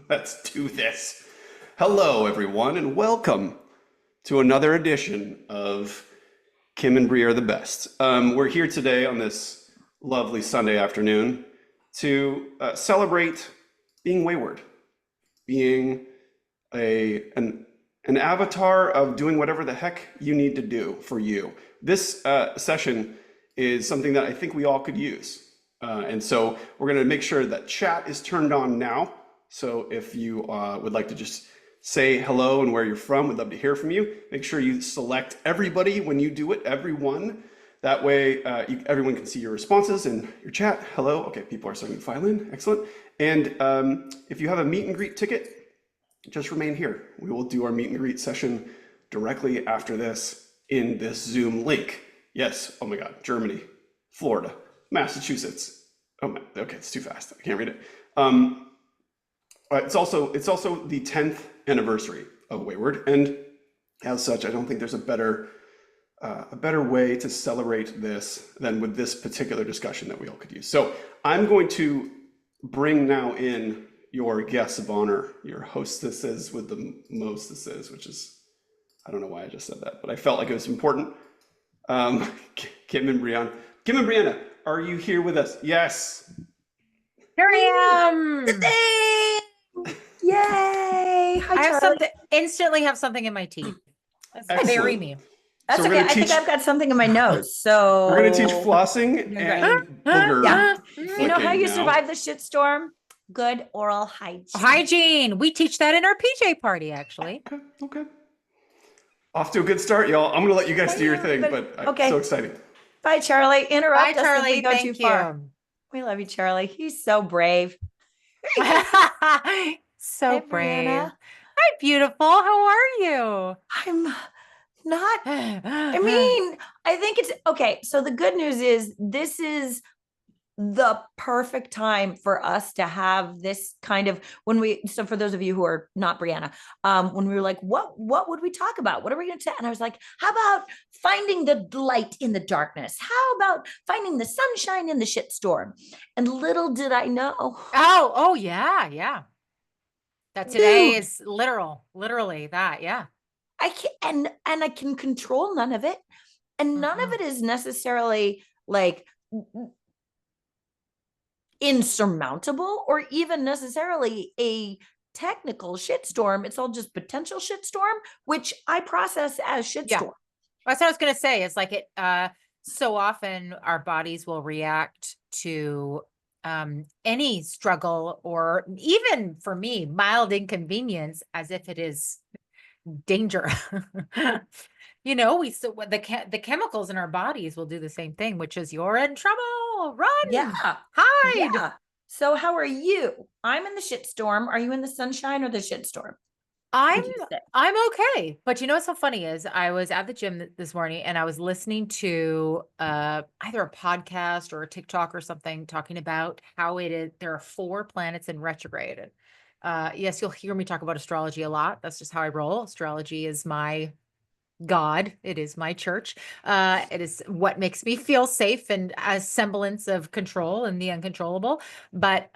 Let's do this. Hello, everyone, and welcome to another edition of Kim and Brie are the best. We're here today on this lovely Sunday afternoon to celebrate being wayward, being an avatar of doing whatever the heck you need to do for you. This session is something that I think we all could use. And so we're going to make sure that chat is turned on now. So if you would like to just say hello and where you're from, we'd love to hear from you. Make sure you select everybody when you do it, everyone. That way everyone can see your responses in your chat. Hello. Okay, people are starting to file in. Excellent. And if you have a meet and greet ticket, just remain here. We will do our meet and greet session directly after this in this Zoom link. Yes. Oh my God. Germany, Florida, Massachusetts. Oh my, okay, it's too fast. I can't read it. It's also the 10th anniversary of Wayward, and as such, I don't think there's a better way to celebrate this than with this particular discussion that we all could use. So I'm going to bring now in your guests of honor, your hostesses with the mostesses, which is, I don't know why I just said that, but I felt like it was important. Kim and Briana, are you here with us? Yes. Here I am. The thing. Yay. Hi, I have Charlie. something, instantly have something in my teeth. That's very me. That's So we're okay. gonna I think teach- I've got something in my nose. So We're going to teach flossing and booger. Yeah. You know how flicking you now. survive the shitstorm? Good oral hygiene. Hygiene. We teach that in our PJ party, actually. Okay. Off to a good start, y'all. I'm going to let you guys do your thing, but Okay. so exciting. Bye, Charlie. Interrupt Bye, us if Charlie. we go Thank too you. far. We love you, Charlie. He's so brave. So Hey, brave. Briana. Hi, beautiful. How are you? I'm not, I think it's okay. So the good news is this is the perfect time for us to have this kind of so for those of you who are not Briana, when we were like, what would we talk about? What are we going to say? And I was like, how about finding the light in the darkness? How about finding the sunshine in the shitstorm? And little did I know. Oh, yeah. That today Dude. is literally that. Yeah. I can and I can control none of it. And none of it is necessarily like insurmountable or even necessarily a technical shitstorm. It's all just potential shitstorm, which I process as shitstorm. Yeah. That's what I was going to say. It's like so often our bodies will react to any struggle or even for me, mild inconvenience as if it is danger. The chemicals in our bodies will do the same thing, which is you're in trouble, run, hide. Yeah. So how are you? I'm in the shitstorm. Are you in the sunshine or the shitstorm? I'm okay. But you know what's so funny is I was at the gym this morning and I was listening to either a podcast or a TikTok or something talking about how there are 4 planets in retrograde. And yes, you'll hear me talk about astrology a lot. That's just how I roll. Astrology is my God. It is my church. It is what makes me feel safe and a semblance of control in the uncontrollable. But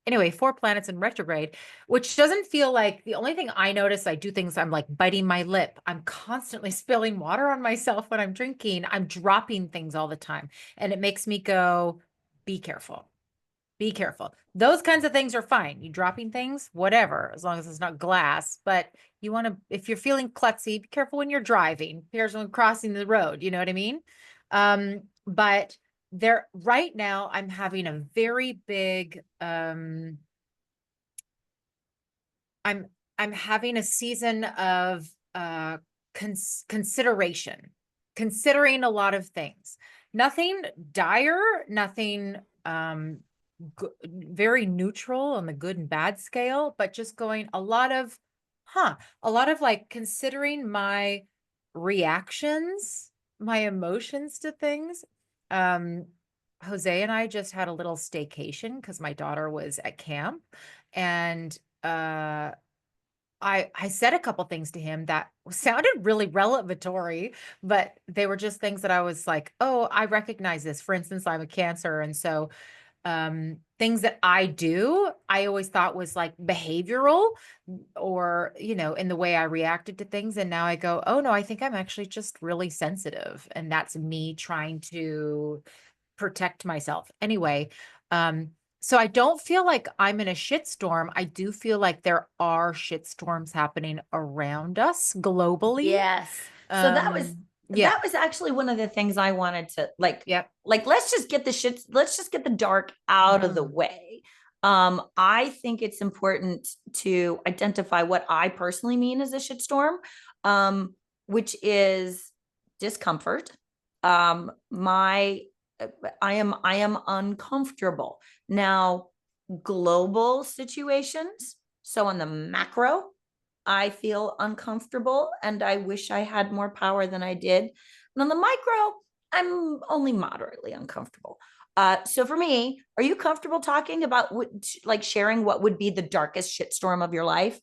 anyway, 4 planets in retrograde, which doesn't feel like the only thing I notice. I do things. I'm like biting my lip. I'm constantly spilling water on myself when I'm drinking. I'm dropping things all the time. And it makes me go, be careful. Be careful. Those kinds of things are fine. You dropping things, whatever, as long as it's not glass. But you want to, if you're feeling klutzy, be careful when you're driving, be careful when crossing the road. You know what I mean? But right now, I'm having a very big, I'm having a season of consideration, considering a lot of things. Nothing dire, nothing very neutral on the good and bad scale, but just going a lot of like considering my reactions, my emotions to things. Jose and I just had a little staycation because my daughter was at camp, and I said a couple things to him that sounded really revelatory, but they were just things that I was like, oh, I recognize this. For instance, I'm a Cancer, and so things that I do, I always thought was like behavioral or, in the way I reacted to things. And now I go, oh no, I think I'm actually just really sensitive. And that's me trying to protect myself. Anyway, so I don't feel like I'm in a shitstorm. I do feel like there are shitstorms happening around us globally. Yes. So Yeah. that was actually one of the things I wanted to Yep. let's just get the dark out of the Mhm. way. I think it's important to identify what I personally mean as a shitstorm, which is discomfort. I am uncomfortable. Now, global situations, so on the macro, I feel uncomfortable and I wish I had more power than I did. And on the micro, I'm only moderately uncomfortable. So for me, are you comfortable talking about sharing what would be the darkest shitstorm of your life?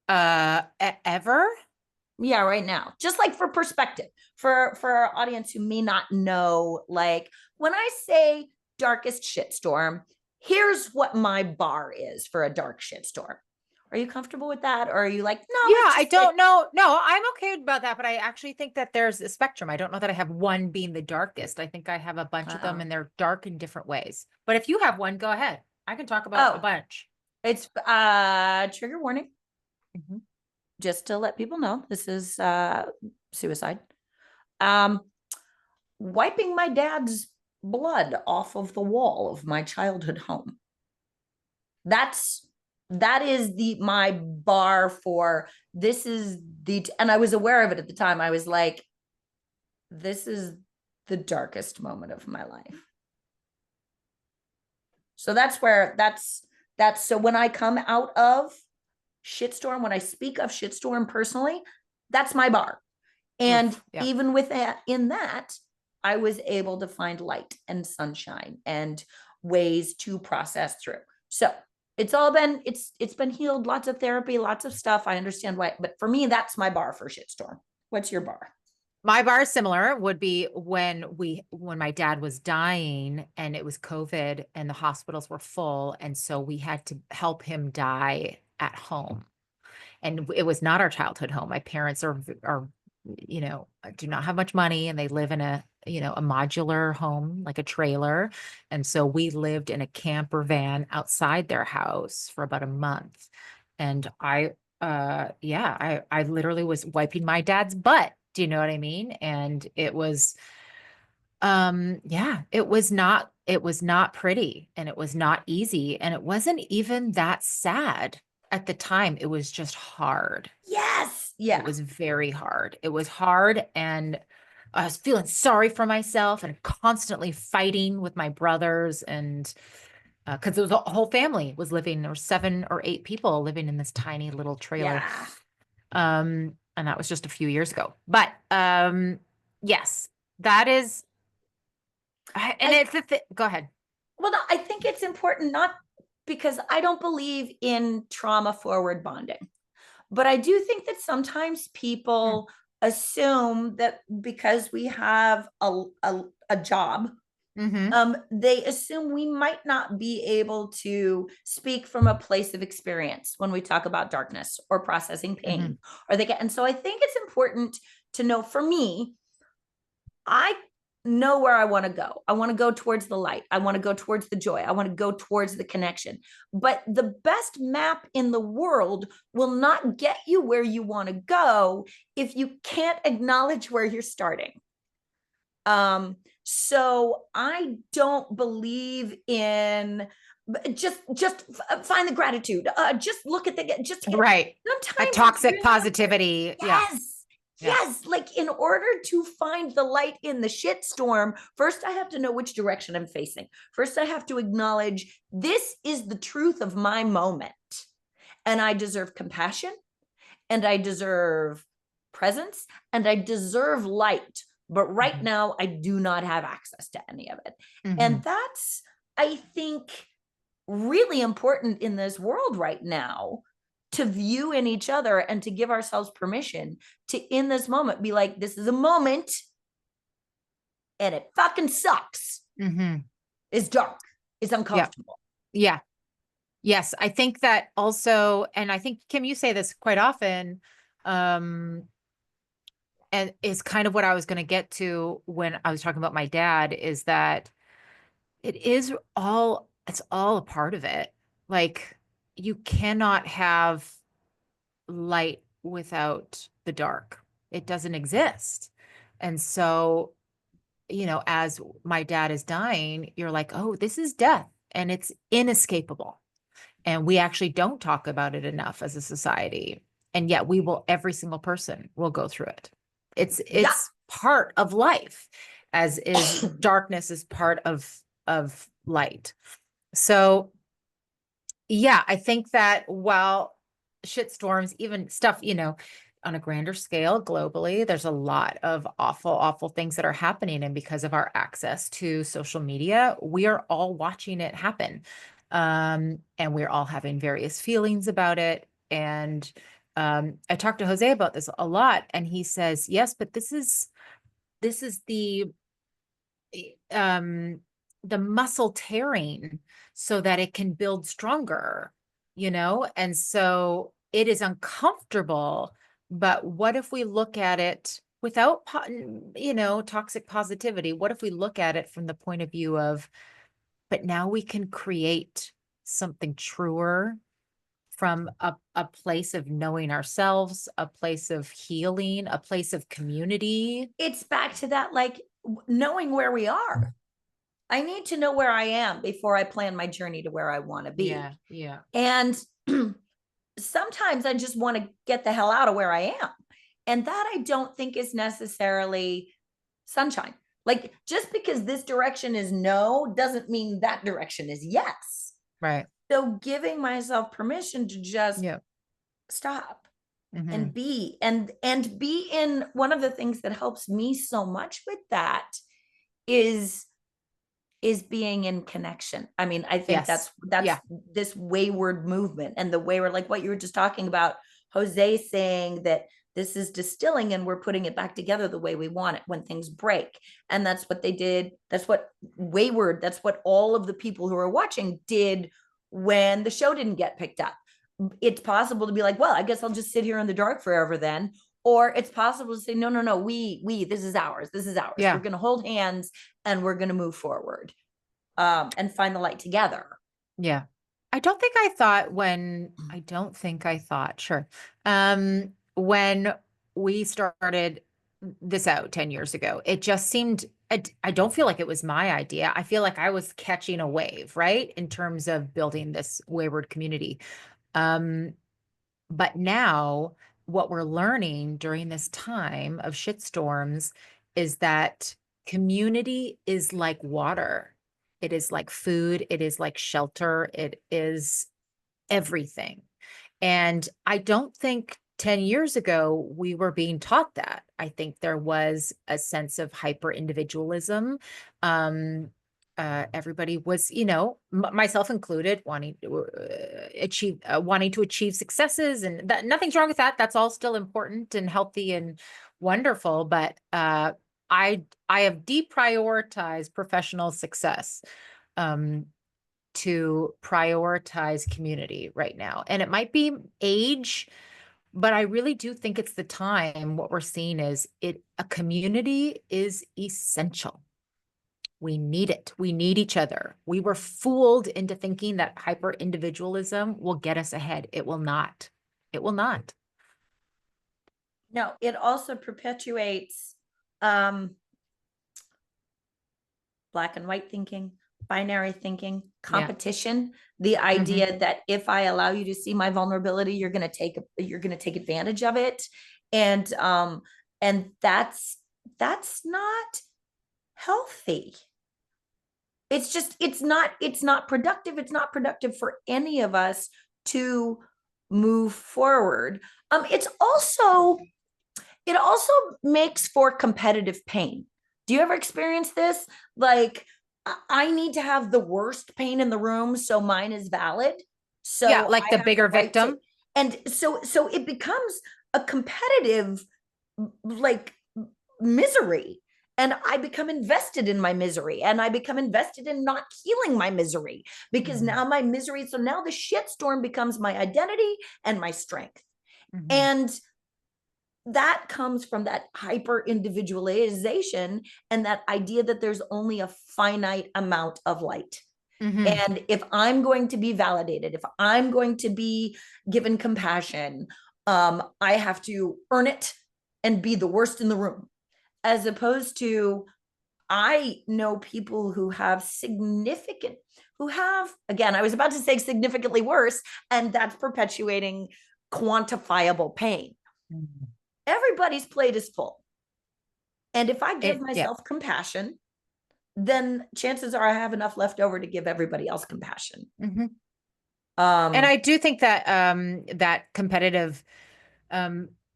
Ever? Yeah, right now. Just like for perspective, for our audience who may not know, like when I say darkest shitstorm, here's what my bar is for a dark shitstorm. Are you comfortable with that? Or are you like, no, Yeah, let's I just say, don't know. No, I'm okay about that, but I actually think that there's a spectrum. I don't know that I have one being the darkest. I think I have a bunch of them uh-oh. and they're dark in different ways. But if you have one, go ahead. I can talk about a Oh, bunch. it's trigger warning, Mhm. just to let people know this is suicide. Um, Wiping my dad's blood off of the wall of my childhood home. That is my bar for this is and I was aware of it at the time. I was like, this is the darkest moment of my life. So that's so when I come out of shitstorm, when I speak of shitstorm personally, that's my bar. And Oof, yeah. even with that, in that, I was able to find light and sunshine and ways to process through. So it's been healed, lots of therapy, lots of stuff. I understand why, but for me, that's my bar for shitstorm. What's your bar? My bar similar would be when my dad was dying and it was COVID and the hospitals were full. And so we had to help him die at home. And it was not our childhood home. My parents are, do not have much money and they live in a modular home, like a trailer. And so we lived in a camper van outside their house for about a month. And I literally was wiping my dad's butt. Do you know what I mean? And it was, it was not pretty and it was not easy. And it wasn't even that sad at the time. It was just hard. Yes. It Yeah. was very hard. It was hard. And I was feeling sorry for myself and constantly fighting with my brothers. And because it was a whole family was living, there were 7 or 8 people living in this tiny little trailer. Yeah. And that was just a few years ago. But yes, that is, go ahead. Well, no, I think it's important, not because I don't believe in trauma forward bonding, but I do think that sometimes people assume that because we have a job, they assume we might not be able to speak from a place of experience when we talk about darkness or processing pain, or and so I think it's important to know, for me, I know where I want to go. I want to go towards the light. I want to go towards the joy. I want to go towards the connection. But the best map in the world will not get you where you want to go if you can't acknowledge where you're starting. So I don't believe in just find the gratitude. Just look at Right. Sometimes A toxic positivity. Yes. Yeah. Yes, like in order to find the light in the shitstorm, first I have to know which direction I'm facing. First, I have to acknowledge this is the truth of my moment. And I deserve compassion, and I deserve presence, and I deserve light. But right now, I do not have access to any of it. And that's, I think, really important in this world right now, to view in each other and to give ourselves permission to, in this moment, be like, this is a moment and it fucking sucks. is dark, is Yeah. uncomfortable. Yeah. Yes. I think that also, and I think, Kim, you say this quite often, and it's kind of what I was going to get to when I was talking about my dad, is that it's all a part of it. Like, you cannot have light without the dark. It doesn't exist. And so, as my dad is dying, you're like, oh, this is death and it's inescapable. And we actually don't talk about it enough as a society. And yet every single person will go through it. It's part of life, as is darkness is part of light. So yeah, I think that while shitstorms, even stuff, on a grander scale globally, there's a lot of awful, awful things that are happening. And because of our access to social media, we are all watching it happen. And we're all having various feelings about it. And I talked to Jose about this a lot, and he says, yes, but this is um the muscle tearing so that it can build stronger, and so it is uncomfortable. But what if we look at it without toxic positivity? What if we look at it from the point of view of, but now we can create something truer from a place of knowing ourselves, a place of healing, a place of community. It's back to that, like, knowing where we are. I need to know where I am before I plan my journey to where I want to be. Yeah, yeah. And sometimes I just want to get the hell out of where I am. And that I don't think is necessarily sunshine. Like, just because this direction is no doesn't mean that direction is yes. Right. So giving myself permission to just stop and be, and be in, one of the things that helps me so much with that is being in connection. I mean, I think that's this wayward movement, and the wayward, like what you were just talking about, Jose saying that this is distilling and we're putting it back together the way we want it when things break. And that's what they did. That's what wayward, that's what all of the people who are watching did when the show didn't get picked up. It's possible to be like, well, I guess I'll just sit here in the dark forever then. Or it's possible to say, no, this is ours. This is ours. Yeah. We're going to hold hands and we're going to move forward, and find the light together. Yeah. I don't think I thought, sure. When we started this out 10 years ago, it just seemed, I don't feel like it was my idea. I feel like I was catching a wave, right? In terms of building this wayward community. But now what we're learning during this time of shitstorms is that community is like water. It is like food. It is like shelter. It is everything. And I don't think 10 years ago we were being taught that. I think there was a sense of hyper individualism. Everybody was, myself included, wanting to achieve successes, and that, nothing's wrong with that. That's all still important and healthy and wonderful. But I have deprioritized professional success to prioritize community right now. And it might be age, but I really do think it's the time. What we're seeing is a community is essential. We need it. We need each other. We were fooled into thinking that hyper individualism will get us ahead. It will not. It will not. No, it also perpetuates black and white thinking, binary thinking, competition, the idea that if I allow you to see my vulnerability, you're going to take advantage of it. And that's not healthy. It's not productive. It's not productive for any of us to move forward. It also makes for competitive pain. Do you ever experience this? Like, I need to have the worst pain in the room, so mine is valid. So yeah, like the bigger victim. And so it becomes a competitive, like, misery. and I become invested in my misery, and I become invested in not healing my misery, because now my misery, so now the shitstorm becomes my identity and my strength. And that comes from that hyper individualization and that idea that there's only a finite amount of light. And if I'm going to be validated, if I'm going to be given compassion, I have to earn it and be the worst in the room. As opposed to, I know people who have again, I was about to say significantly worse, and that's perpetuating quantifiable pain. Everybody's plate is full. And if I give myself compassion, then chances are I have enough left over to give everybody else compassion. And I do think that that competitive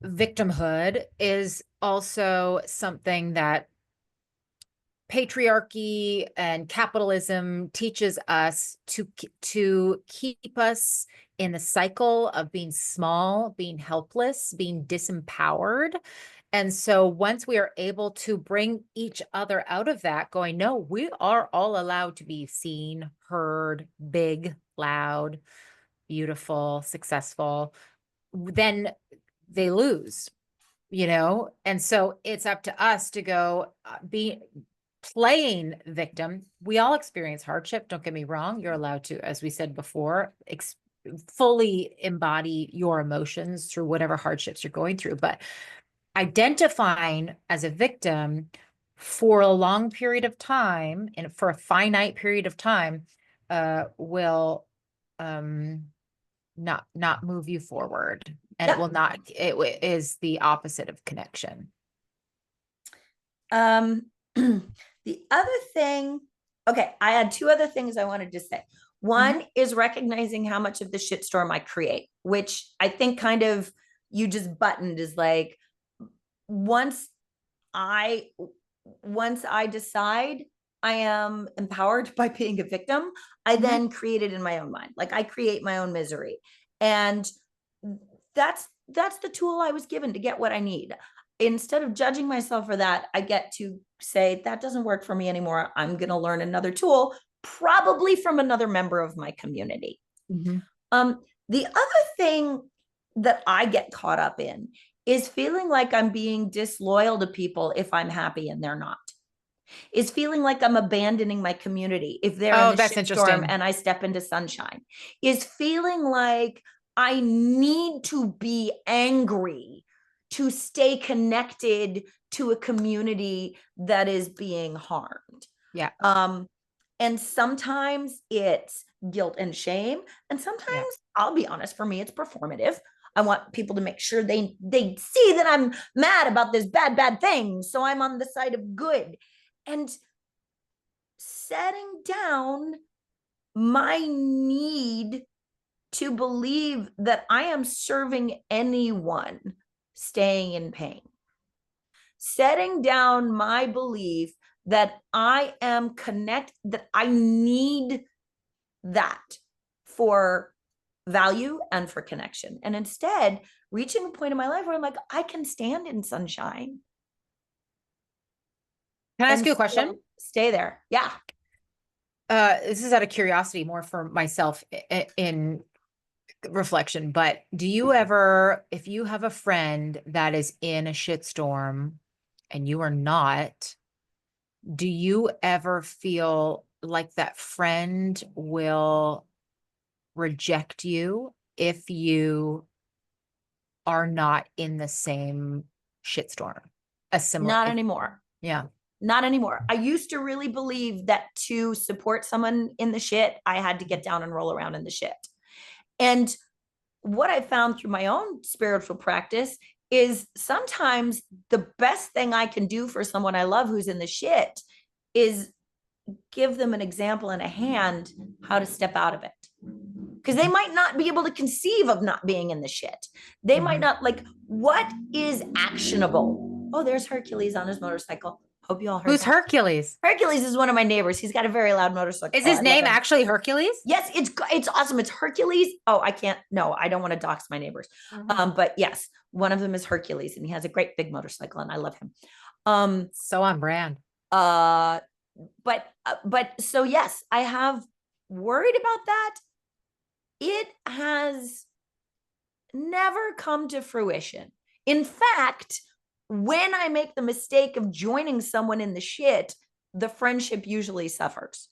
victimhood is also something that patriarchy and capitalism teaches us to keep us in the cycle of being small, being helpless, being disempowered. And so once we are able to bring each other out of that, going, no, we are all allowed to be seen, heard, big, loud, beautiful, successful, then they lose, And so it's up to us to go playing victim. We all experience hardship. Don't get me wrong. You're allowed to, as we said before, fully embody your emotions through whatever hardships you're going through. But identifying as a victim for a long period of time and for a finite period of time will not move you forward. And it will not, it is the opposite of connection. The other thing, okay, I had two other things I wanted to say. One is recognizing how much of the shitstorm I create, which I think kind of you just buttoned, is like, once I decide I am empowered by being a victim, I then create it in my own mind. Like, I create my own misery. And that's the tool I was given to get what I need. Instead of judging myself for that, I get to say, that doesn't work for me anymore. I'm going to learn another tool, probably from another member of my community. The other thing that I get caught up in is feeling like I'm being disloyal to people if I'm happy and they're not. Is feeling like I'm abandoning my community if they're in the shitstorm and I step into sunshine. Is feeling like I need to be angry to stay connected to a community that is being harmed. Yeah. And sometimes it's guilt and shame. And sometimes, I'll be honest, for me, it's performative. I want people to make sure they see that I'm mad about this bad thing. So I'm on the side of good. And setting down my need to believe that I am serving anyone staying in pain. Setting down my belief that I am that I need that for value and for connection. And instead, reaching a point in my life where I'm like, I can stand in sunshine. Can I ask you a question? Stay there. Yeah. This is out of curiosity, more for myself in reflection, but do you ever, if you have a friend that is in a shitstorm and you are not, do you ever feel like that friend will reject you if you are not in the same shitstorm? Not anymore. Yeah. Not anymore. I used to really believe that to support someone in the shit, I had to get down and roll around in the shit. And what I found through my own spiritual practice is sometimes the best thing I can do for someone I love who's in the shit is give them an example and a hand how to step out of it. Because they might not be able to conceive of not being in the shit. They might not, like, what is actionable? Oh, there's Hercules on his motorcycle. Hope you all heard. Who's that. Hercules? Hercules is one of my neighbors. He's got a very loud motorcycle. Is his name actually Hercules? Yes, it's awesome. It's Hercules. Oh, I don't want to dox my neighbors. But yes, one of them is Hercules, and he has a great big motorcycle, and I love him. So on brand. But so yes, I have worried about that. It has never come to fruition. In fact, when I make the mistake of joining someone in the shit, the friendship usually suffers.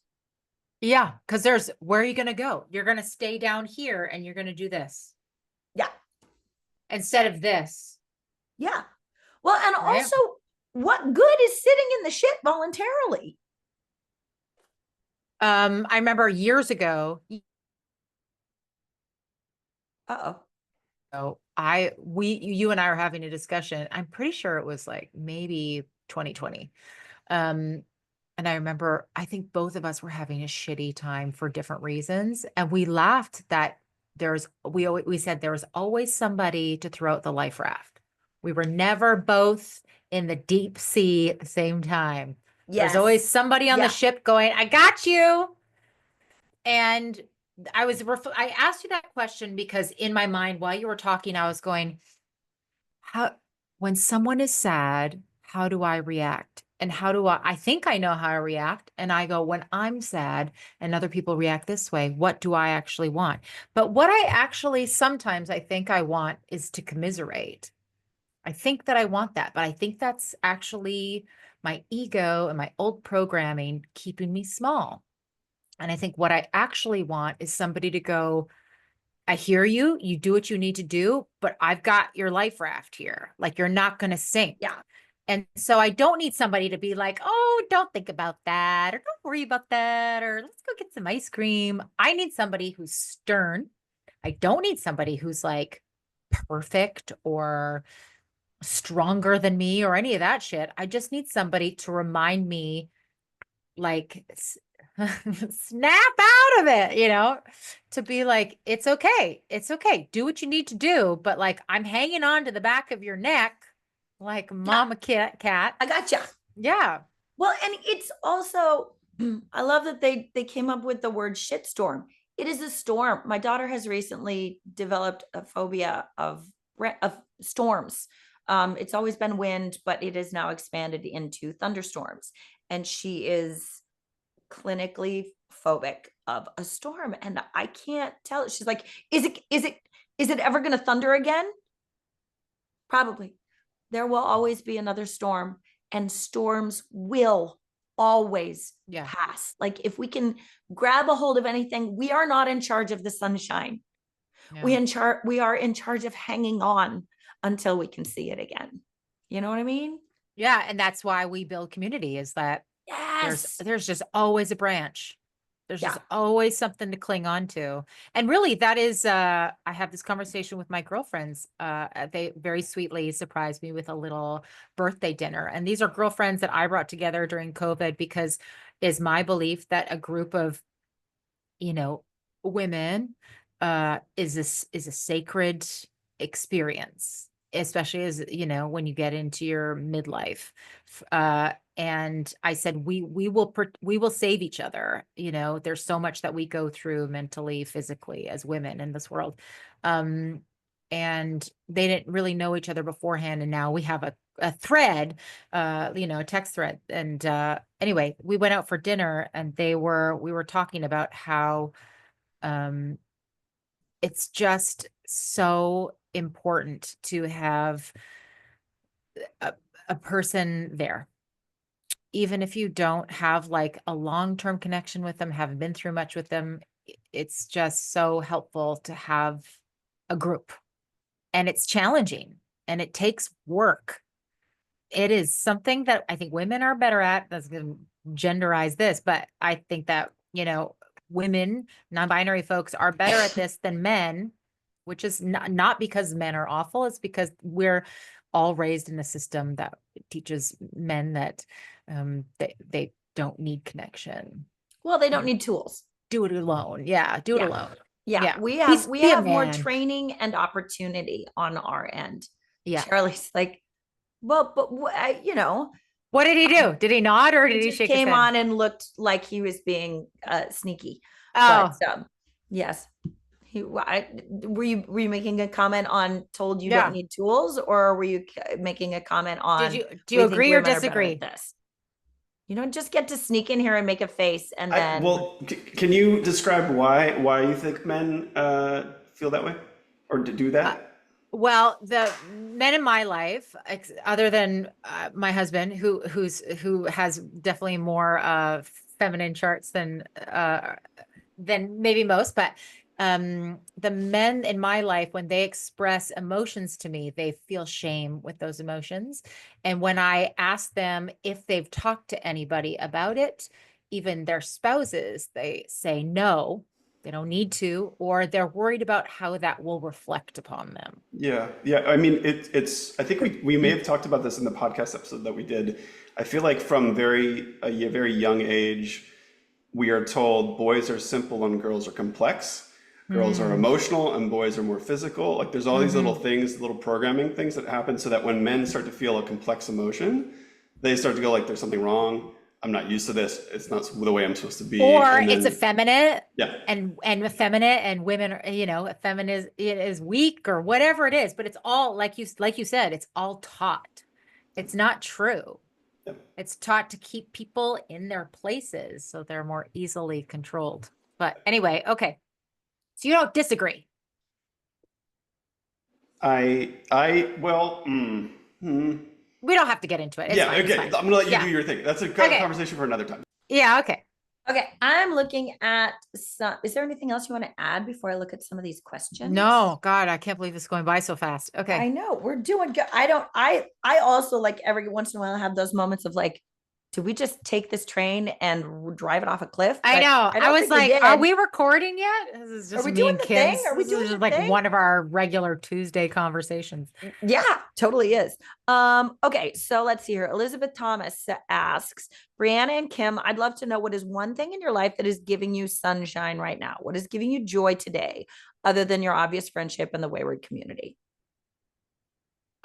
Yeah, because where are you going to go? You're going to stay down here and you're going to do this Yeah. instead of this. Yeah. Well, and Right? also, what good is sitting in the shit voluntarily? I remember years ago, Uh-oh. so you and I were having a discussion. I'm pretty sure it was like maybe 2020. And I remember, I think both of us were having a shitty time for different reasons. And we laughed that we said there was always somebody to throw out the life raft. We were never both in the deep sea at the same time. There's always Yes. somebody on the Yeah. ship going, I got you. And I asked you that question because in my mind, while you were talking, I was going, when someone is sad, how do I react? And I think I know how I react. And I go, when I'm sad and other people react this way, what do I actually want? But what I actually sometimes I think I want is to commiserate. I think that I want that, but I think that's actually my ego and my old programming keeping me small. And I think what I actually want is somebody to go, I hear you. You do what you need to do, but I've got your life raft here. Like you're not going to sink. Yeah. And so I don't need somebody to be like, oh, don't think about that, or don't worry about that, or let's go get some ice cream. I need somebody who's stern. I don't need somebody who's like perfect or stronger than me or any of that shit. I just need somebody to remind me, like, snap out of it, to be like, it's okay. It's okay. Do what you need to do. But like, I'm hanging on to the back of your neck, like mama cat. I gotcha. Yeah. Well, and it's also, I love that they came up with the word shitstorm. It is a storm. My daughter has recently developed a phobia of storms. It's always been wind, but it has now expanded into thunderstorms. And she is clinically phobic of a storm. And I can't tell. She's like, is it ever going to thunder again? Probably. There will always be another storm, and storms will always pass. Like if we can grab a hold of anything, we are not in charge of the sunshine. Yeah. We are in charge of hanging on until we can see it again. You know what I mean? Yeah. And that's why we build community, is that Yes. there's just always a branch. There's Yeah. just always something to cling on to. And really that is, I have this conversation with my girlfriends. They very sweetly surprised me with a little birthday dinner. And these are girlfriends that I brought together during COVID because is my belief that a group of, women, is a sacred experience, especially as, when you get into your midlife. And I said, we will save each other. There's so much that we go through mentally, physically as women in this world. And they didn't really know each other beforehand. And now we have a thread, a text thread. And, anyway, we went out for dinner and we were talking about how, it's just so important to have a person there. Even if you don't have like a long-term connection with them, haven't been through much with them, it's just so helpful to have a group. And it's challenging and it takes work. It is something that I think women are better at. That's going to genderize this, but I think that, women, non-binary folks are better at this than men, which is not because men are awful. It's because we're all raised in a system that teaches men that they don't need connection. Well, they don't need tools. Do it alone. Yeah. Do it alone. Yeah. We Be a have more man. training and opportunity on our end. Yeah. Charlie's like, well, but what did he do? Did he nod or did he just shake his came head? on and looked like he was being sneaky. Oh, But yes, Were you making a comment on told you Yeah. don't need tools, or were you making a comment on Do you we think agree or women are better disagree? at this? You don't just get to sneak in here and make a face and then Well, can you describe why you think men feel that way or do that? Well, the men in my life, other than my husband, who has definitely more feminine charts than maybe most, but the men in my life, when they express emotions to me, they feel shame with those emotions. And when I ask them if they've talked to anybody about it, even their spouses, they say no, they don't need to, or they're worried about how that will reflect upon them. Yeah, yeah. I mean, it's. I think we may have talked about this in the podcast episode that we did. I feel like from a very young age, we are told boys are simple and girls are complex. Girls are Mm. emotional and boys are more physical. Like there's all these little things, little programming things that happen so that when men start to feel a complex emotion, they start to go like, there's something wrong. I'm not used to this. It's not the way I'm supposed to be. Or And it's then, effeminate yeah, and effeminate, and women are, effeminate is weak or whatever it is, but it's all like you said, it's all taught. It's not true. yeah. It's taught to keep people in their places so they're more easily controlled. But anyway, okay. So you don't disagree. Well, We don't have to get into it. It's yeah, fine. It's okay. fine. I'm gonna let you Yeah. do your thing. That's a Okay. conversation for another time. Yeah. Okay. okay, I'm looking at some. Is there anything else you want to add before I look at some of these questions? No, God, I can't believe it's going by so fast. Okay. I know we're doing good. I also like every once in a while have those moments of like, did we just take this train and drive it off a cliff? I But know. I I don't was think like, we are did. we recording yet? This is just we me doing and the thing? Kim's. Are we This doing is the just like thing? one of our regular Tuesday conversations. Yeah, totally is. Okay, so let's see here. Elizabeth Thomas asks, Brianna and Kim, I'd love to know what is one thing in your life that is giving you sunshine right now? What is giving you joy today, other than your obvious friendship and the Wayward community?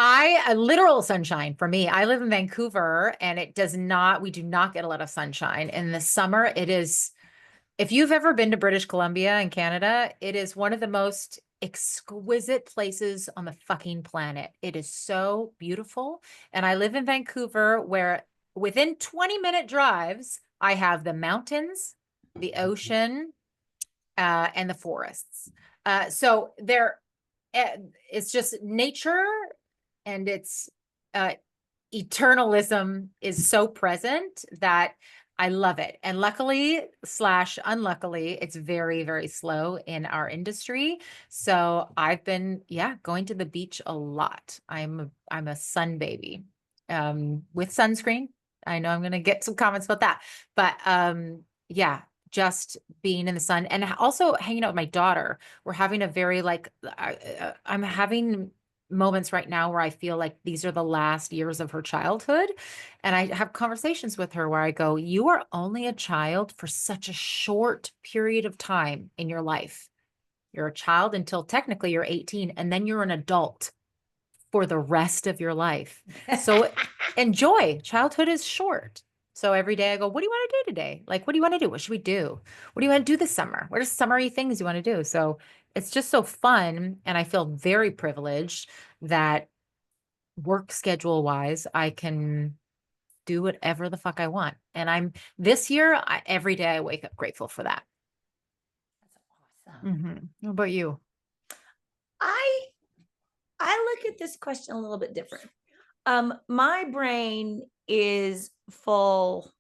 A literal sunshine for me. I live in Vancouver and we do not get a lot of sunshine. In the summer, it is, if you've ever been to British Columbia in Canada, it is one of the most exquisite places on the fucking planet. It is so beautiful. And I live in Vancouver where within 20-minute drives, I have the mountains, the ocean, and the forests. So it's just nature, and it's eternalism is so present that I love it. And luckily / unluckily, it's very, very slow in our industry. So I've been, going to the beach a lot. I'm a sun baby, with sunscreen. I know I'm going to get some comments about that, but yeah, just being in the sun and also hanging out with my daughter. We're having a very I'm having moments right now where I feel like these are the last years of her childhood. And I have conversations with her where I go, you are only a child for such a short period of time in your life. You're a child until technically you're 18, and then you're an adult for the rest of your life. So enjoy. Childhood is short. So every day I go, what do you want to do today? Like, what do you want to do? What should we do? What do you want to do this summer? What are summery things you want to do? So it's just so fun. And I feel very privileged that work schedule wise, I can do whatever the fuck I want. And this year, every day I wake up grateful for that. That's awesome. Mm-hmm. What about you? I look at this question a little bit different. My brain is full.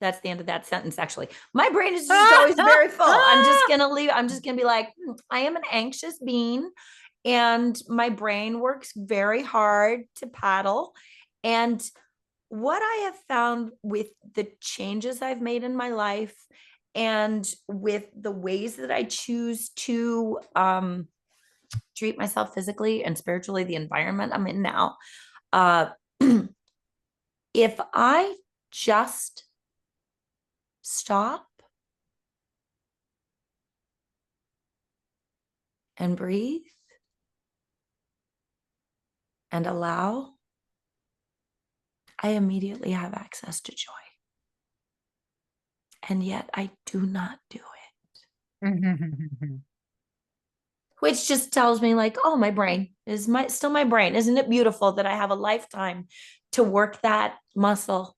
That's the end of that sentence, actually. My brain is just always very full. I'm just gonna be like, I am an anxious being, and my brain works very hard to paddle. And what I have found with the changes I've made in my life and with the ways that I choose to treat myself physically and spiritually, the environment I'm in now, uh, if I just stop and breathe and allow, I immediately have access to joy. And yet I do not do it. which just tells me like, oh, my brain is still my brain. Isn't it beautiful that I have a lifetime to work that muscle?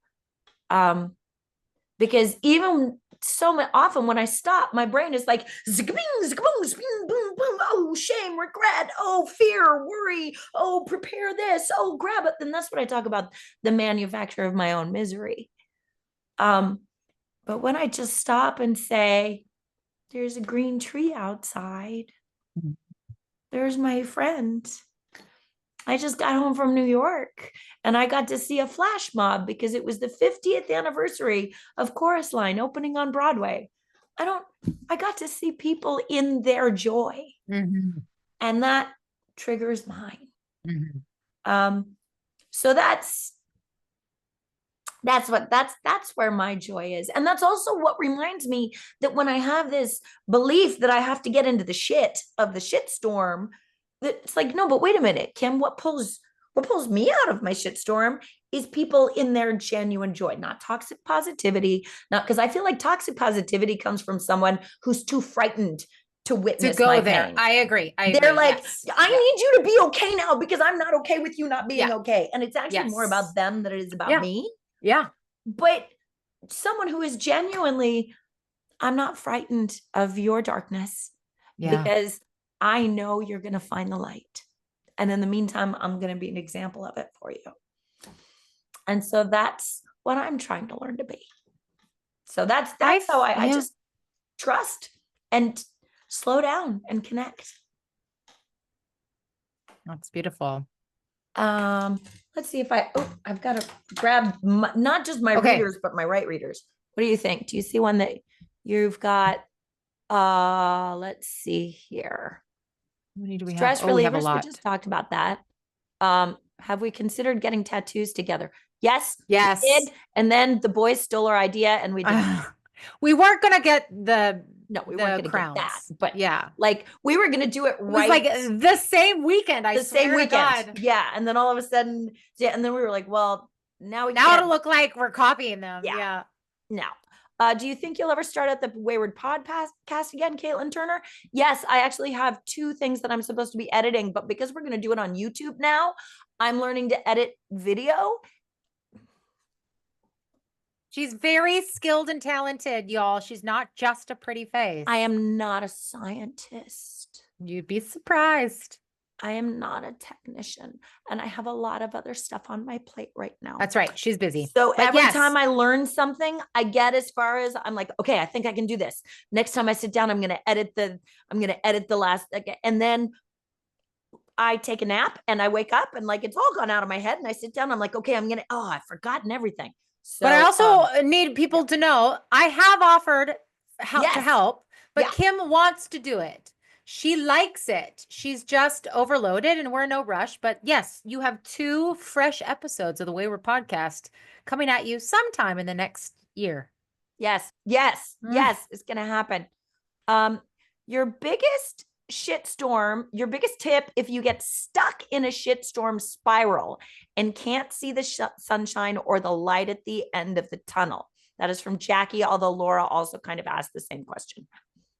Because even so often when I stop, my brain is like, zing, zing, boom, boom, boom. Oh, shame, regret. Oh, fear, worry. Oh, prepare this. Oh, grab it. Then that's what I talk about, the manufacture of my own misery. But when I just stop and say, there's a green tree outside. There's my friend. I just got home from New York and I got to see a flash mob because it was the 50th anniversary of Chorus Line opening on Broadway. I got to see people in their joy. And that triggers mine. So that's where my joy is. And that's also what reminds me that when I have this belief that I have to get into the shit of the shit storm, that it's like, no, but wait a minute, Kim, what pulls me out of my shit storm is people in their genuine joy, not toxic positivity, not because I feel like toxic positivity comes from someone who's too frightened to witness go my there. pain. I agree. They're like, yes. I need you to be okay now because I'm not okay with you not being okay. And it's actually more Yes. about them than it is about me. Yeah. But someone who is genuinely, I'm not frightened of your darkness because I know you're going to find the light. And in the meantime, I'm going to be an example of it for you. And so that's what I'm trying to learn to be. So that's how I just trust and slow down and connect. That's beautiful. Let's see if I've got to grab not just my readers, but my right readers. What do you think? Do you see one that you've got? Let's see here. How many do we Stress have? relievers. We have a lot. We just talked about that. Have we considered getting tattoos together? Yes. Yes. We did. And then the boys stole our idea and we did. We weren't going to get we weren't going to get that, but like we were going to do it right. It was like the same weekend. I swear to God. Yeah. And then all of a sudden, and then we were like, well, now it'll look like we're copying them. Yeah. Now, do you think you'll ever start at the Wayward Podcast again, Caitlin Turner? Yes, I actually have 2 things that I'm supposed to be editing, but because we're going to do it on YouTube now, I'm learning to edit video. She's very skilled and talented, y'all. She's not just a pretty face. I am not a scientist. You'd be surprised. I am not a technician, and I have a lot of other stuff on my plate right now. That's right. She's busy. So every time I learn something, I get as far as I'm like, okay, I think I can do this. Next time I sit down, I'm going to edit the last, and then I take a nap and I wake up and like, it's all gone out of my head and I sit down. I'm like, okay, I've forgotten everything. So, but I also need people to know I have offered to help, but Kim wants to do it. She likes it. She's just overloaded and we're in no rush. But yes, you have 2 fresh episodes of the Wayward Podcast coming at you sometime in the next year. Yes. It's going to happen. Your biggest shitstorm, your biggest tip, if you get stuck in a shitstorm spiral and can't see the sunshine or the light at the end of the tunnel. That is from Jackie, although Laura also kind of asked the same question.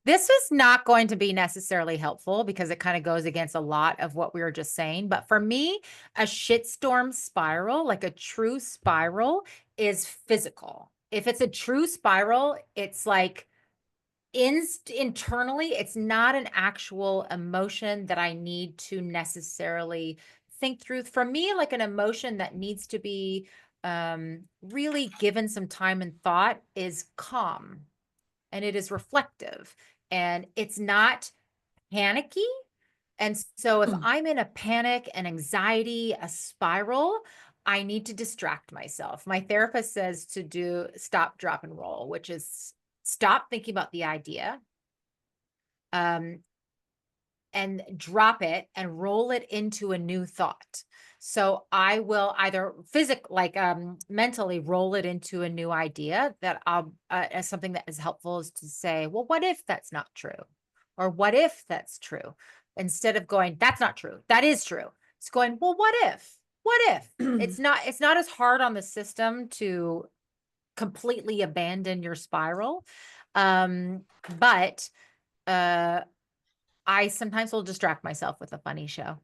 This is not going to be necessarily helpful because it kind of goes against a lot of what we were just saying. But for me, a shitstorm spiral, like a true spiral, is physical. If it's a true spiral, it's like internally, it's not an actual emotion that I need to necessarily think through. For me, like an emotion that needs to be really given some time and thought is calm. And it is reflective and it's not panicky. And so if I'm in a panic and anxiety, a spiral, I need to distract myself. My therapist says to do stop, drop, and roll, which is stop thinking about the idea, and drop it and roll it into a new thought. So I will either mentally roll it into a new idea that as something that is helpful is to say, well, what if that's not true? Or what if that's true? Instead of going, that's not true. That is true. It's going, well, what if? What if? It's not as hard on the system to completely abandon your spiral. But I sometimes will distract myself with a funny show,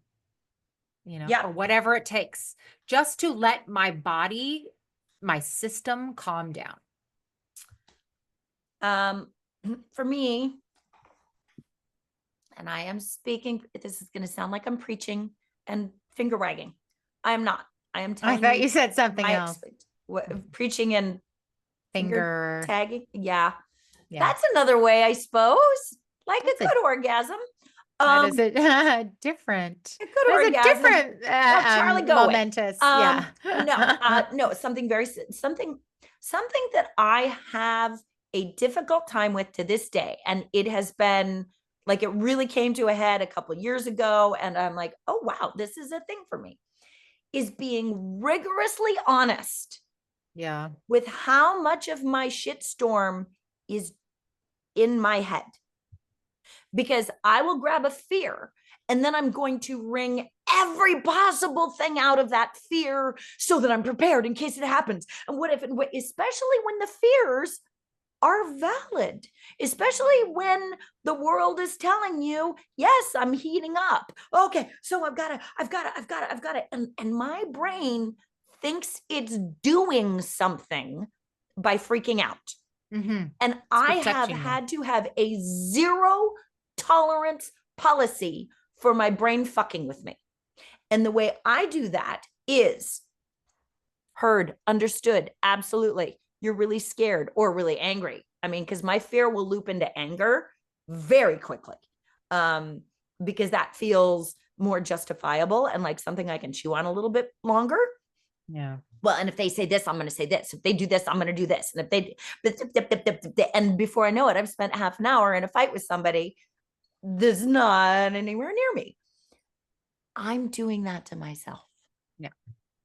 Yeah. or whatever it takes, just to let my body, my system calm down. For me, and I am speaking, this is going to sound like I'm preaching and finger wagging. I am not. I am I telling thought you said something else. Preaching and Finger tagging. Yeah. Yeah. That's another way, I suppose. Like That's a good orgasm. That is it different. A good There's orgasm. a different Charlie, go away. momentous. Yeah. No, something something that I have a difficult time with to this day. And it has been like, it really came to a head a couple of years ago. And I'm like, oh, wow, this is a thing for me, is being rigorously honest Yeah. with how much of my shitstorm is in my head. Because I will grab a fear and then I'm going to wring every possible thing out of that fear so that I'm prepared in case it happens. And what if, especially when the fears are valid, especially when the world is telling you, yes, I'm heating up. Okay, so I've got it. And my brain thinks it's doing something by freaking out. Mm-hmm. And I have had to have a zero tolerance policy for my brain fucking with me. And the way I do that is heard, understood. Absolutely. You're really scared or really angry. I mean, because my fear will loop into anger very quickly, because that feels more justifiable and like something I can chew on a little bit longer. Yeah. Well, and if they say this, I'm going to say this. If they do this, I'm going to do this. And if they, and before I know it, I've spent half an hour in a fight with somebody that's not anywhere near me. I'm doing that to myself. Yeah.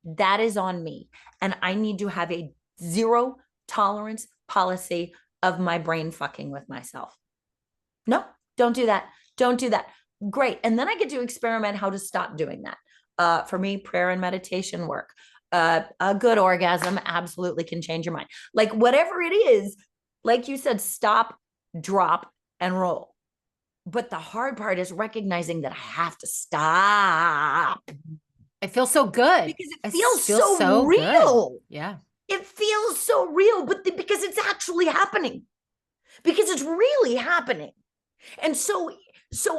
That is on me. And I need to have a zero tolerance policy of my brain fucking with myself. No, don't do that. Don't do that. Great. And then I get to experiment how to stop doing that. For me, prayer and meditation work. A good orgasm absolutely can change your mind. Like whatever it is, like you said, stop, drop, and roll. But the hard part is recognizing that I have to stop. It feels so good. Because it feels so real. Good. Yeah. It feels so real, but because it's actually happening. Because it's really happening. And so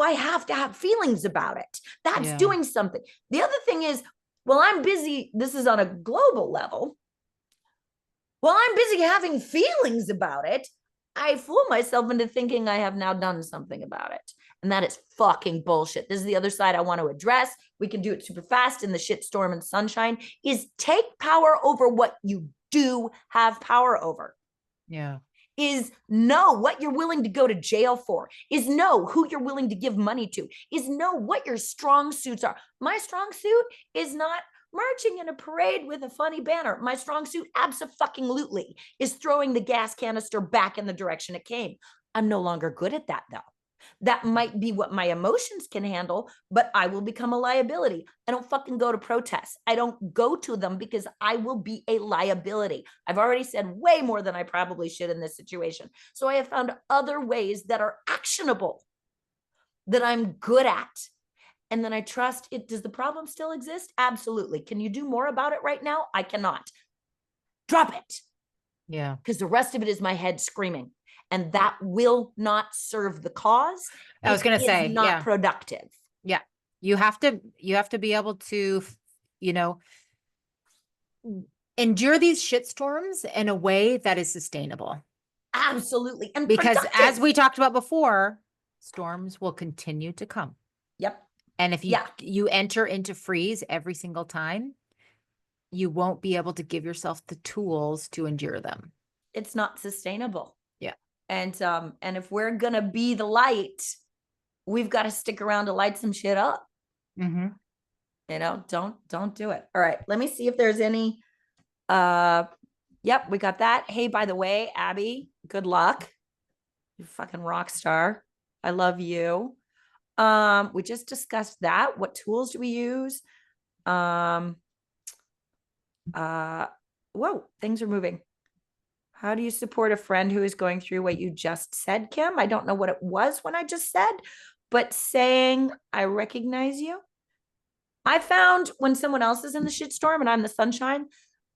I have to have feelings about it. That's doing something. The other thing is, well, I'm busy. This is on a global level. Well, I'm busy having feelings about it. I fool myself into thinking I have now done something about it. And that is fucking bullshit. This is the other side I want to address. We can do it super fast in the shitstorm and sunshine, is take power over what you do have power over. Yeah. Is know what you're willing to go to jail for, is know who you're willing to give money to, is know what your strong suits are. My strong suit is not marching in a parade with a funny banner. My strong suit abso-fucking-lutely is throwing the gas canister back in the direction it came. I'm no longer good at that though. That might be what my emotions can handle, but I will become a liability. I don't fucking go to protests. I don't go to them because I will be a liability. I've already said way more than I probably should in this situation. So I have found other ways that are actionable that I'm good at. And then I trust it. Does the problem still exist? Absolutely. Can you do more about it right now? I cannot. Drop it. Yeah. Because the rest of it is my head screaming. And that will not serve the cause. I was going to say, not productive. Yeah. You have to be able to, endure these shitstorms in a way that is sustainable. Absolutely. And because productive. As we talked about before, storms will continue to come. Yep. And if you enter into freeze every single time, you won't be able to give yourself the tools to endure them. It's not sustainable. Yeah. And if we're going to be the light, we've got to stick around to light some shit up. Mm-hmm. Don't do it. All right. Let me see if there's any, yep, we got that. Hey, by the way, Abby, good luck. You fucking rock star. I love you. We just discussed that. What tools do we use? Whoa, things are moving. How do you support a friend who is going through what you just said, Kim? I don't know what it was when I just said, but saying, I recognize you. I found when someone else is in the shitstorm and I'm the sunshine,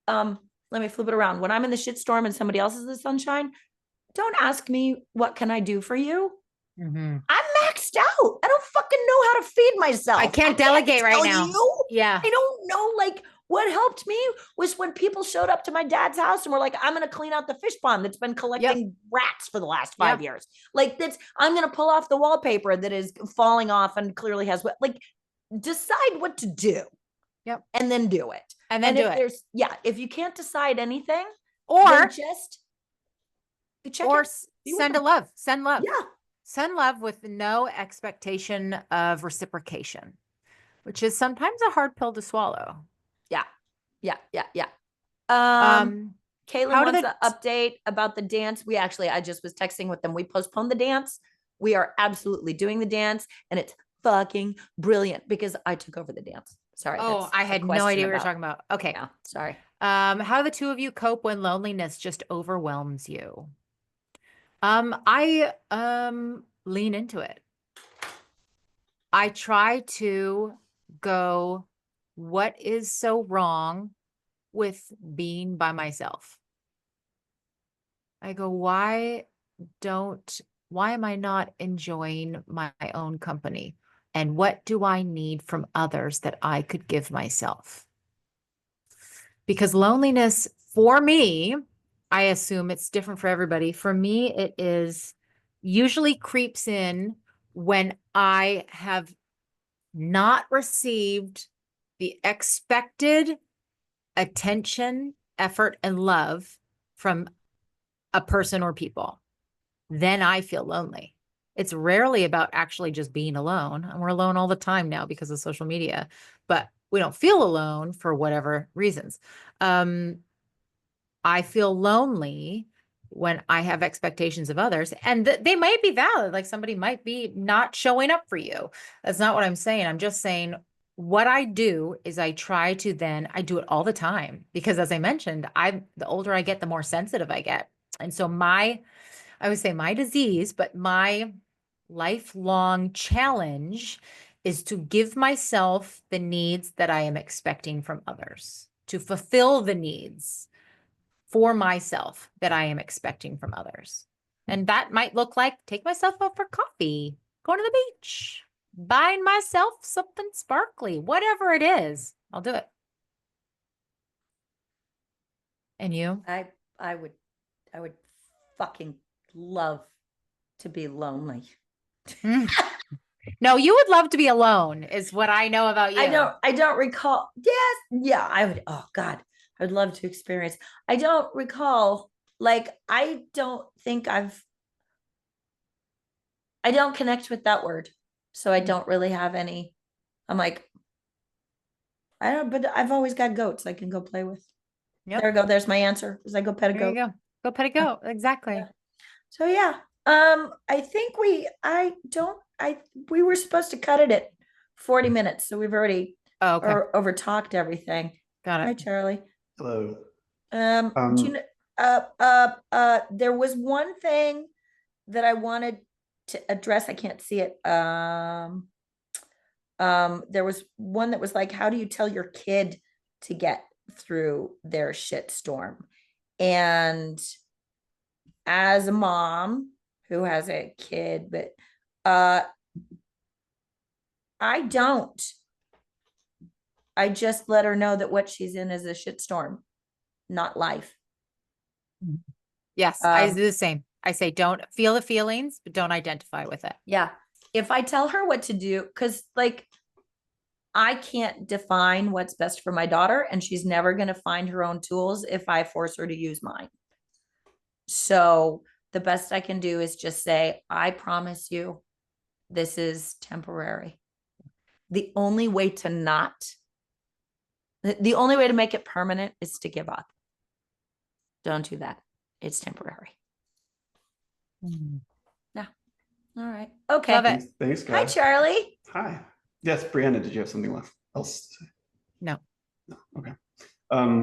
let me flip it around. When I'm in the shitstorm and somebody else is the sunshine, don't ask me, what can I do for you? Mm-hmm. I'm maxed out. I don't fucking know how to feed myself. I can't delegate right now. You. Yeah. I don't know. Like, what helped me was when people showed up to my dad's house and were like, I'm going to clean out the fish pond that's been collecting rats for the last 5 years. Like, I'm going to pull off the wallpaper that is falling off and clearly has what, like, decide what to do. Yep. And then do it. And then do it. If you can't decide anything, or then just check or in. Send love. Yeah. Send love with no expectation of reciprocation, which is sometimes a hard pill to swallow. Yeah. How Caitlin wants an update about the dance. I just was texting with them. We postponed the dance. We are absolutely doing the dance, and it's fucking brilliant because I took over the dance. Sorry. Oh, I had no idea what you were talking about. Okay. Yeah, sorry. How do the two of you cope when loneliness just overwhelms you? I lean into it. I try to go, what is so wrong with being by myself? I go, why am I not enjoying my own company? And what do I need from others that I could give myself? Because loneliness for me, I assume it's different for everybody. For me, it is usually creeps in when I have not received the expected attention, effort, and love from a person or people. Then I feel lonely. It's rarely about actually just being alone. And we're alone all the time now because of social media, but we don't feel alone for whatever reasons. I feel lonely when I have expectations of others, and they might be valid. Like somebody might be not showing up for you. That's not what I'm saying. I'm just saying what I do is I try to I do it all the time because as I mentioned, the older I get, the more sensitive I get. And so I would say my disease, but my lifelong challenge is to give myself the needs that I am expecting from others, to fulfill the needs for myself that I am expecting from others. And that might look like take myself out for coffee, going to the beach, buying myself something sparkly, whatever it is, I'll do it. And you? I would fucking love to be lonely. No, you would love to be alone is what I know about you. I don't recall. Yes. Yeah, I would. Oh God, I would love to experience. I don't recall. Like, I don't connect with that word. So I don't really have any. I'm like, but I've always got goats I can go play with. Yep. There we go. There's my answer. Is I go pet a goat. There you go. Go pet a goat. Exactly. Yeah. So yeah. I think we were supposed to cut it at 40 minutes. So we've already over talked everything. Got it. Hi, Charlie. Hello. Do there was one thing that I wanted to address. I can't see it. There was one that was like, how do you tell your kid to get through their shit storm? And as a mom who has a kid, but I just let her know that what she's in is a shitstorm, not life. Yes, I do the same. I say, don't feel the feelings, but don't identify with it. Yeah. If I tell her what to do, because like, I can't define what's best for my daughter, and she's never going to find her own tools if I force her to use mine. So the best I can do is just say, I promise you, this is temporary. The only way to make it permanent is to give up. Don't do that. It's temporary. Yeah. All right. Okay. Love it. Thanks, guys. Hi, Charlie. Hi. Yes, Brianna, did you have something else to say? No. No. Okay.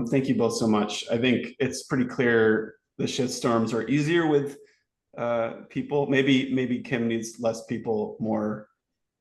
Thank you both so much. I think it's pretty clear the shitstorms are easier with people. Maybe Kim needs less people, more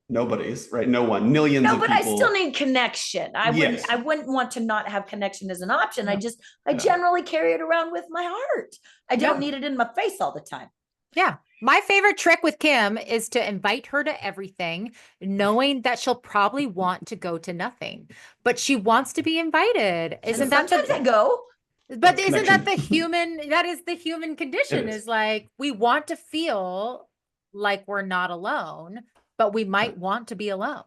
nobodies, right? No one, millions No, of but people. I still need connection. Yes. I wouldn't want to not have connection as an option. I Yeah. generally carry it around with my heart. I don't Yeah. need it in my face all the time. Yeah. My favorite trick with Kim is to invite her to everything, knowing that she'll probably want to go to nothing, but she wants to be invited. Isn't that Sometimes I go. But isn't that Connection. that is the human condition, is like, we want to feel like we're not alone, but we might want to be alone,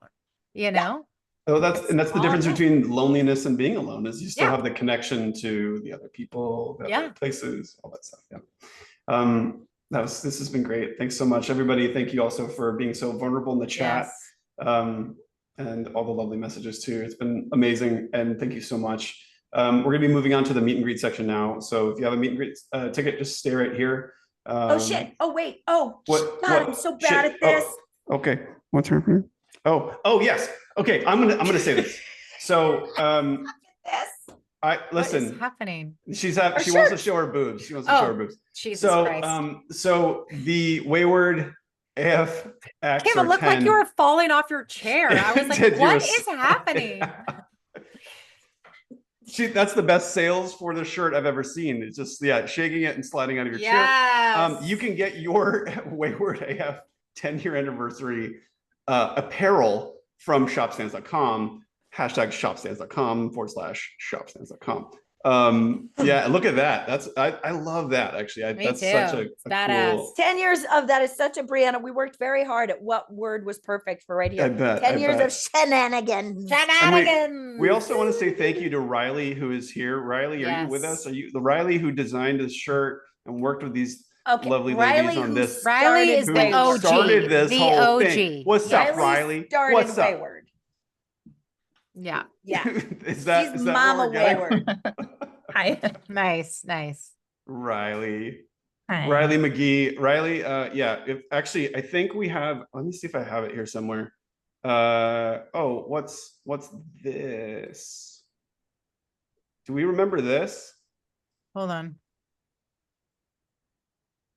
you know? Oh, that's the all difference good. between loneliness and being alone, is you still Yeah. have the connection to the other people, the Yeah. other places, all that stuff. Yeah. This has been great. Thanks so much, everybody. Thank you also for being so vulnerable in the chat. Yes. And all the lovely messages too. It's been amazing, and thank you so much. We're gonna be moving on to the meet and greet section now. So if you have a meet and greet ticket, just stay right here. Oh shit. Oh wait. Oh What? God, I'm so bad Shit. at this. Oh, okay. What's happening? Oh yes. Okay. I'm gonna say this. So This. I What is listen. happening? She wants to show her boobs. She wants to show her boobs. Jesus Christ. So the wayward AF X Kim, it or looked like 10. you were falling off your chair. I was like, Did you what was- is happening? That's the best sales for the shirt I've ever seen. It's just shaking it and sliding out of your chair. Yes. You can get your Wayward AF 10-year anniversary apparel from shopstands.com, #shopstands.com/shopstands.com. Yeah, look at that. I love that, actually. Me that's too. such a Badass. cool. 10 years of that is such a Briana. We worked very hard at what word was perfect for right here. I bet. 10 years of shenanigans. Shenanigans. We also want to say thank you to Riley, who is here. Riley, are you with us? Are you the Riley who designed this shirt and worked with these lovely ladies on this? Riley is the OG. Started this the whole OG. thing. What's up, Riley? Started What's up? Wayward. Yeah. Yeah. Is that She's what Mama we're getting? Wayward. Hi. Nice. Riley. Hi. Riley McGee. Riley, actually I think we have, let me see if I have it here somewhere. What's this? Do we remember this? Hold on.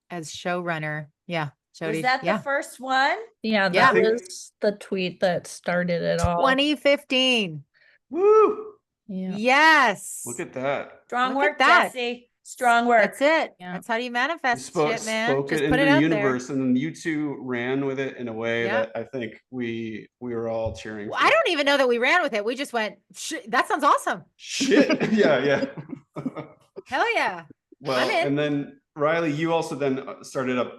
As showrunner. Yeah. Jody. Was that the first one? Yeah, Yeah. that was the tweet that started it all. 2015. Woo! Yeah. Yes. Look at that. Strong Look at work, that. Jesse. Strong work. That's it. Yeah. That's how you manifest Spoke shit, man. it Just into put it the out universe, and then you two ran with it in a way Yeah. that I think we were all cheering there. for. I don't even know that we ran with it. We just went, that sounds awesome. Shit. Yeah. Hell yeah. Well, I'm in. and then Riley, you also then started up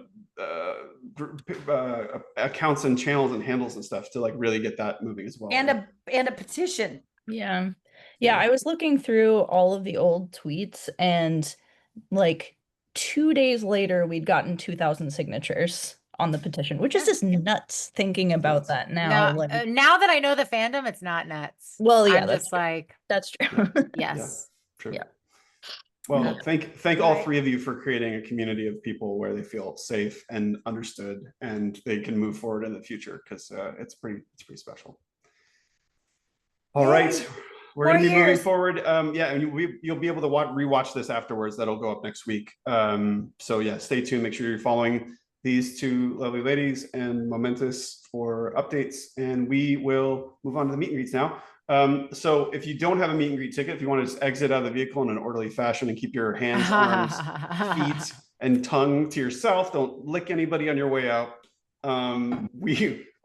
accounts and channels and handles and stuff to like really get that moving as well. And a petition. Yeah. Yeah. I was looking through all of the old tweets, and like 2 days later, we'd gotten 2,000 signatures on the petition, which is just nuts thinking about that now. No, now that I know the fandom, it's not nuts. Well, yeah, I'm that's just like, that's true. yes. True. Yeah. Well, Yeah. thank all three of you for creating a community of people where they feel safe and understood, and they can move forward in the future, because it's pretty special. All right, we're going to be moving forward. And you'll be able to rewatch this afterwards. That'll go up next week. So yeah, stay tuned. Make sure you're following these two lovely ladies and Momentus for updates, and we will move on to the meet and greets now. So if you don't have a meet and greet ticket, if you want to just exit out of the vehicle in an orderly fashion and keep your hands, arms, feet, and tongue to yourself, don't lick anybody on your way out. We